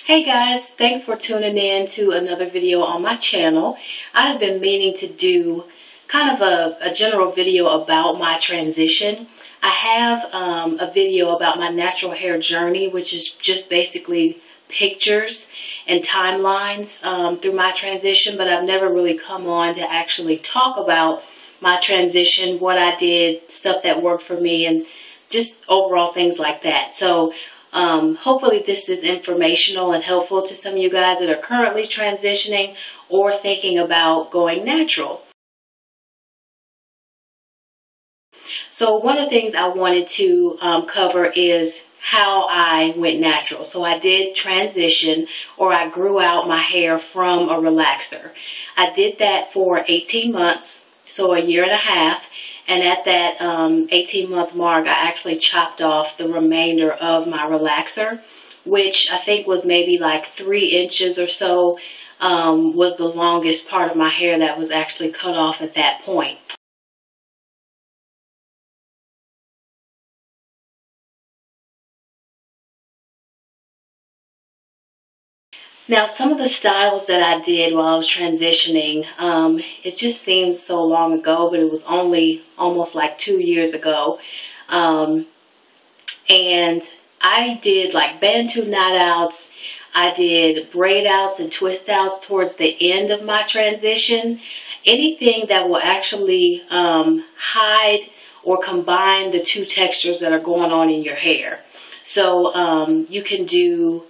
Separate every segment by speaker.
Speaker 1: Hey guys, thanks for tuning in to another video on my channel. I have been meaning to do kind of a general video about my transition. I have a video about my natural hair journey, which is just basically pictures and timelines through my transition, but I've never really come on to actually talk about my transition, what I did, stuff that worked for me, and just overall things like that. So hopefully this is informational and helpful to some of you guys that are currently transitioning or thinking about going natural. So one of the things I wanted to cover is how I went natural. So I did transition, or I grew out my hair from a relaxer. I did that for 18 months, so a year and a half. And at that 18-month mark, I actually chopped off the remainder of my relaxer, which I think was maybe like 3 inches or so, was the longest part of my hair that was actually cut off at that point. Now, some of the styles that I did while I was transitioning, it just seems so long ago, but it was only almost like 2 years ago. And I did like Bantu knot outs. I did braid outs and twist outs towards the end of my transition. Anything that will actually hide or combine the two textures that are going on in your hair. So you can do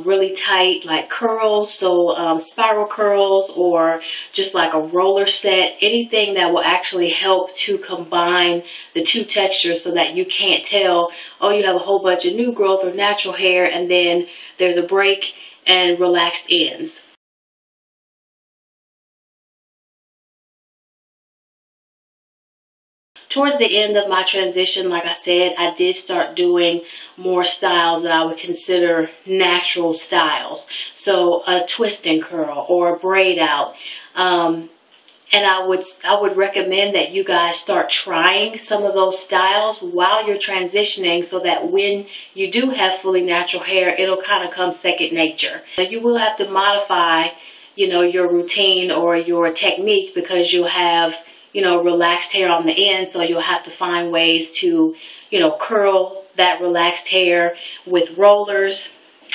Speaker 1: really tight like curls, so spiral curls, or just like a roller set, anything that will actually help to combine the two textures so that you can't tell, oh, you have a whole bunch of new growth or natural hair and then there's a break and relaxed ends. Towards the end of my transition, like I said, I did start doing more styles that I would consider natural styles. So a twist and curl or a braid out. And I would recommend that you guys start trying some of those styles while you're transitioning, so that when you do have fully natural hair, it'll kind of come second nature. You will have to modify, your routine or your technique, because you'll have relaxed hair on the end, so you'll have to find ways to, curl that relaxed hair with rollers.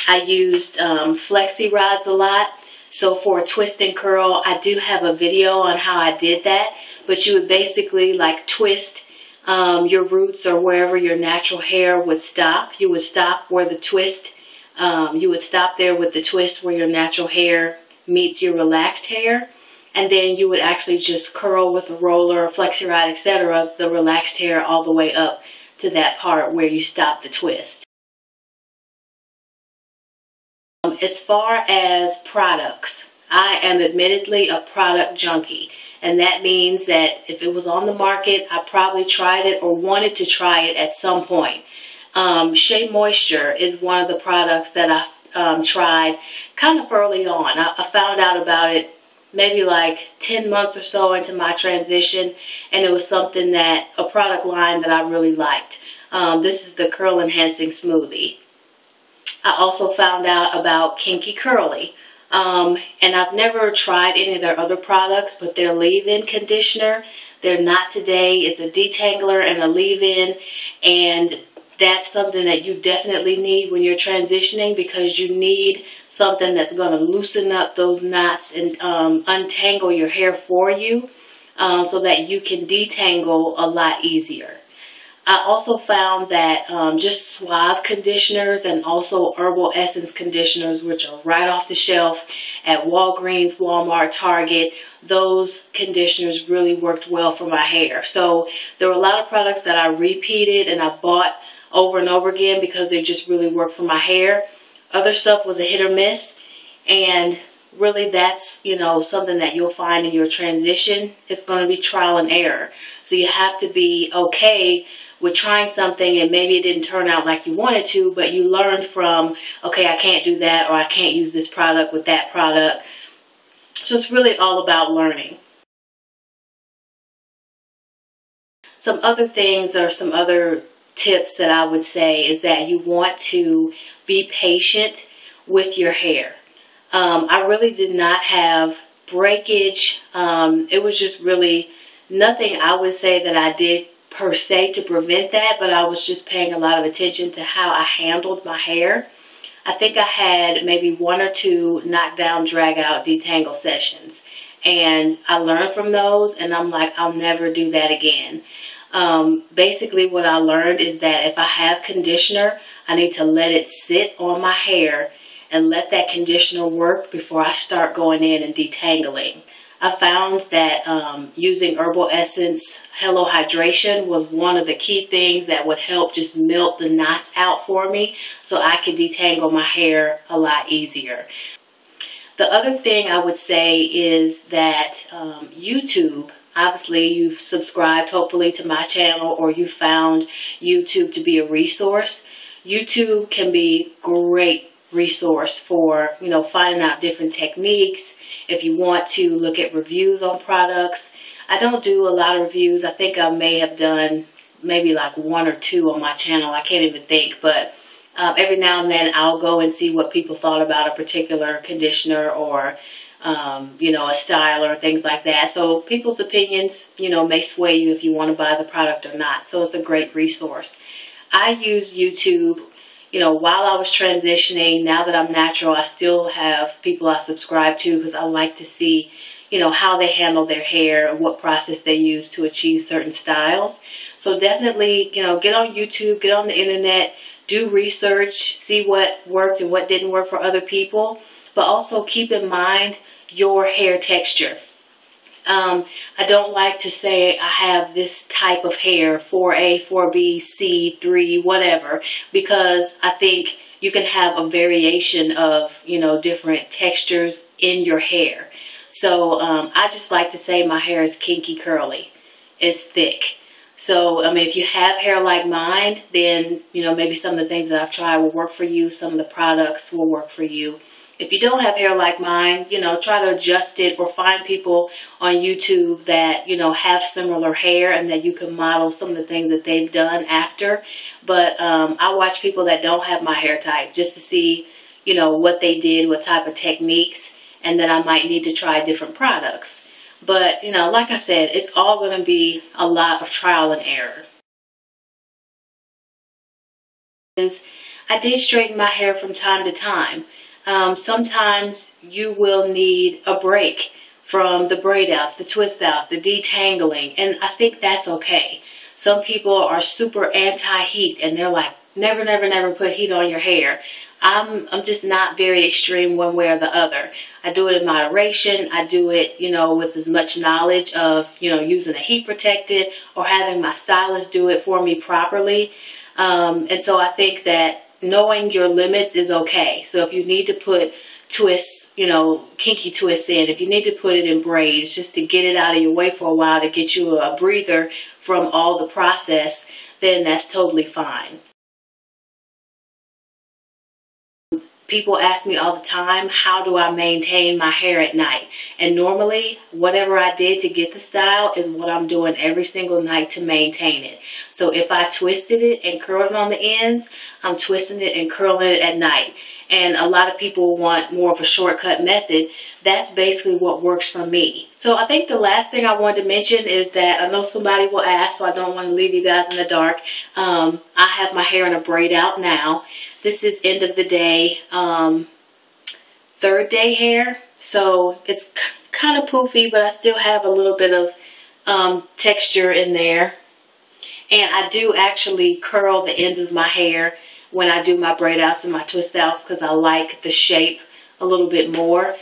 Speaker 1: I used flexi rods a lot. So for a twist and curl, I do have a video on how I did that, but you would basically like twist your roots or wherever your natural hair would stop. You would stop where the twist, you would stop there with the twist where your natural hair meets your relaxed hair. And then you would actually just curl with a roller, flexi rod, etc., the relaxed hair all the way up to that part where you stop the twist. As far as products, I am admittedly a product junkie. And that means that if it was on the market, I probably tried it or wanted to try it at some point. Shea Moisture is one of the products that I tried kind of early on. I found out about it maybe like 10 months or so into my transition, and it was something that, a product line that I really liked. This is the Curl Enhancing Smoothie. I also found out about Kinky Curly, and I've never tried any of their other products, but their leave-in conditioner, they're not today. It's a detangler and a leave-in, and that's something that you definitely need when you're transitioning, because you need something that's going to loosen up those knots and untangle your hair for you, so that you can detangle a lot easier. I also found that just Suave conditioners and also Herbal Essence conditioners, which are right off the shelf at Walgreens, Walmart, Target, those conditioners really worked well for my hair. So there were a lot of products that I repeated and I bought over and over again because they just really worked for my hair. Other stuff was a hit or miss, and really that's, something that you'll find in your transition. It's going to be trial and error. So you have to be okay with trying something and maybe it didn't turn out like you wanted to, but you learned from, okay, I can't do that, or I can't use this product with that product. So it's really all about learning. Some other things, or some other tips that I would say, is that you want to be patient with your hair. I really did not have breakage. It was just really nothing I would say that I did per se to prevent that, but I was just paying a lot of attention to how I handled my hair. I think I had maybe 1 or 2 knockdown, drag out, detangle sessions. And I learned from those, and I'm like, I'll never do that again. Basically what I learned is that if I have conditioner, I need to let it sit on my hair and let that conditioner work before I start going in and detangling. I found that using Herbal Essence Hello Hydration was one of the key things that would help just melt the knots out for me so I could detangle my hair a lot easier. The other thing I would say is that YouTube, obviously you've subscribed hopefully to my channel, or you found YouTube to be a resource. YouTube can be a great resource for, finding out different techniques. If you want to look at reviews on products, I don't do a lot of reviews. I think I may have done maybe like 1 or 2 on my channel. I can't even think, but every now and then I'll go and see what people thought about a particular conditioner or, a style or things like that. So people's opinions, may sway you if you want to buy the product or not. So it's a great resource. I use YouTube, while I was transitioning. Now that I'm natural, I still have people I subscribe to because I like to see, how they handle their hair and what process they use to achieve certain styles. So definitely, get on YouTube, get on the internet, do research, see what worked and what didn't work for other people, but also keep in mind your hair texture. I don't like to say I have this type of hair, 4A, 4B, C, 3, whatever, because I think you can have a variation of, different textures in your hair. So I just like to say my hair is kinky curly. It's thick. So, if you have hair like mine, then, maybe some of the things that I've tried will work for you. Some of the products will work for you. If you don't have hair like mine, try to adjust it, or find people on YouTube that, have similar hair and that you can model some of the things that they've done after. But I watch people that don't have my hair type just to see, what they did, what type of techniques, and then I might need to try different products. But, like I said, it's all going to be a lot of trial and error. I did straighten my hair from time to time. Sometimes you will need a break from the braid outs, the twist outs, the detangling, and I think that's okay. Some people are super anti-heat and they're like, never, never, never put heat on your hair. I'm just not very extreme one way or the other. I do it in moderation. I do it, with as much knowledge of, using a heat protectant or having my stylist do it for me properly. And so I think that knowing your limits is okay. So if you need to put twists, kinky twists in, if you need to put it in braids just to get it out of your way for a while to get you a breather from all the process, then that's totally fine. People ask me all the time, how do I maintain my hair at night? And normally, whatever I did to get the style is what I'm doing every single night to maintain it. So if I twisted it and curled it on the ends, I'm twisting it and curling it at night. And a lot of people want more of a shortcut method. That's basically what works for me. So I think the last thing I wanted to mention is that I know somebody will ask, so I don't want to leave you guys in the dark. I have my hair in a braid out now. This is end of the day, 3rd day hair. So it's kind of poofy, but I still have a little bit of texture in there. And I do actually curl the ends of my hair when I do my braid outs and my twist outs because I like the shape a little bit more.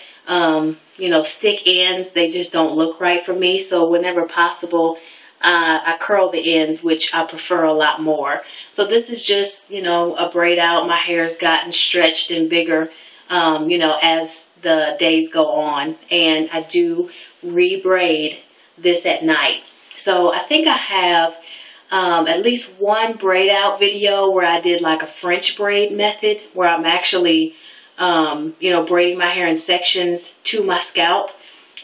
Speaker 1: Stick ends, they just don't look right for me. So whenever possible, I curl the ends, which I prefer a lot more. So this is just, a braid out. My hair's gotten stretched and bigger, as the days go on. And I do re-braid this at night. So I think I have at least one braid out video where I did like a French braid method where I'm actually, braiding my hair in sections to my scalp.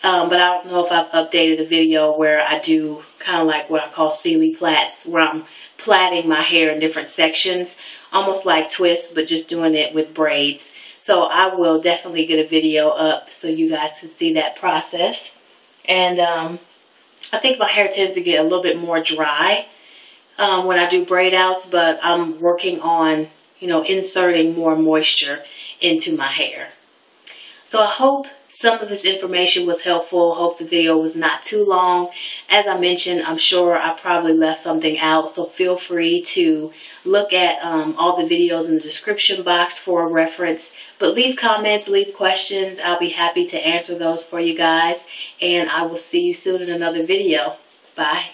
Speaker 1: But I don't know if I've updated a video where I do kind of like what I call Sealy plaits, where I'm plaiting my hair in different sections, almost like twists, but just doing it with braids. So I will definitely get a video up so you guys can see that process. And I think my hair tends to get a little bit more dry when I do braid outs, but I'm working on, you know, inserting more moisture into my hair. So I hope some of this information was helpful. Hope the video was not too long. As I mentioned, I'm sure I probably left something out, so feel free to look at all the videos in the description box for reference. But leave comments, leave questions. I'll be happy to answer those for you guys. And I will see you soon in another video. Bye.